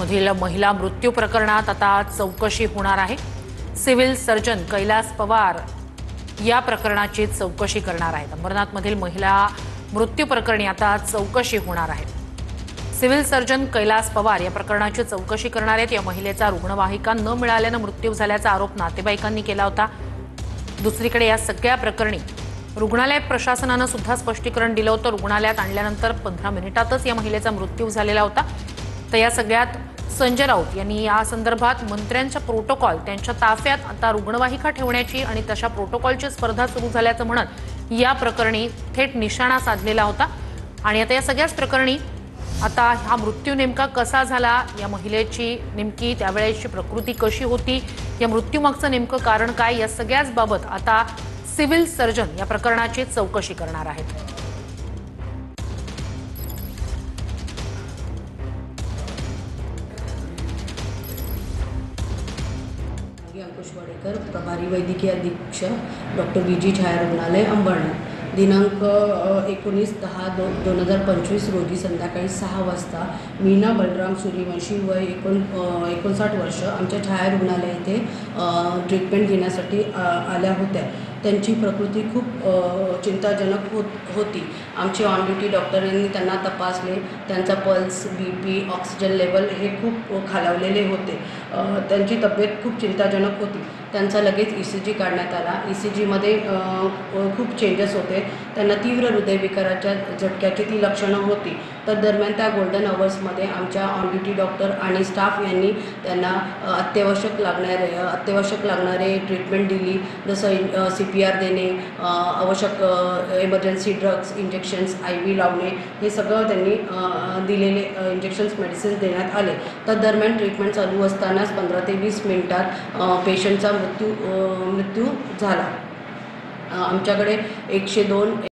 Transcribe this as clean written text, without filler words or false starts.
मधील महिला मृत्यू प्रकरणात आता चौकशी होणार आहे। सिव्हिल सर्जन कैलास पवार या प्रकरणाची चौकशी करणार आहेत। अंबरनाथमधील महिला मृत्यू प्रकरणी आता चौकशी होणार आहे। सिव्हिल सर्जन कैलास पवार या प्रकरणाची चौकशी करणार आहेत। या महिलेचा रुग्णवाहिका न मिळाल्याने मृत्यू झाल्याचा आरोप नातेवाईकांनी केला होता। दुसरीकडे या सगळ्या प्रकरणी रुग्णालय प्रशासनाने सुद्धा स्पष्टीकरण दिलं होतं। रुग्णालयात आणल्यानंतर 15 मिनिटातच या महिलेचा मृत्यू झालेला होता। तर या सगळ्यात संजय राऊत यांनी या संदर्भात मंत्र्यांच्या प्रोटोकॉल त्यांच्या ताफ्यात आता रुग्णवाहिका ठेवण्याची आणि तशा प्रोटोकॉलची स्पर्धा सुरू झाल्याचं म्हणत या प्रकरणी थेट निशाणा साधलेला होता। आणि आता या सगळ्याच प्रकरणी आता हा मृत्यू नेमका कसा झाला, या महिलेची नेमकी त्यावेळेची प्रकृती कशी होती, या मृत्यूमागचं नेमकं कारण काय, या सगळ्याच बाबत आता सिव्हिल सर्जन या प्रकरणाची चौकशी करणार आहेत। अंकुश वाडेकर, प्रभारी वैद्यकीय अधीक्षक डॉक्टर बीजी छाया रुग्णालय अंबरनाथ। दिनांक 19/10/2025 रोजी संध्याकाळी 6 वाजता मीना बलराम सूर्यवंशी वय 59 वर्ष आमच्या छाया रुग्णालय येथे ट्रीटमेंट घेण्यासाठी आल्या होत्या। त्यांची प्रकृती खूप चिंताजनक होती। आमचे ऑन ड्युटी डॉक्टरांनी त्यांना तपासले। त्यांचा पल्स, BP, ऑक्सिजन लेवल हे खूप खालावलेले होते। त्यांची तब्येत खूप चिंताजनक होती। त्यांचा लगेच ECG काढण्यात आला। ECGमध्ये खूप चेंजेस होते। त्यांना तीव्र हृदयविकाराच्या झटक्याची ती लक्षणं होती। तर दरम्यान त्या गोल्डन अवर्समध्ये आमच्या ऑन ड्युटी डॉक्टर आणि स्टाफ यांनी त्यांना अत्यावश्यक लागणारे ट्रीटमेंट दिली। जसं CPR देणे, आवश्यक इमर्जन्सी ड्रग्स, इंजेक्शन्स, IV लावणे, हे सगळं त्यांनी दिलेले इंजेक्शन्स, मेडिसिन्स देण्यात आले। तर दरम्यान ट्रीटमेंट चालू असतानाच 15 ते 20 मिनिटात पेशंटचा मृत्यू झाला। आमच्याकडे 102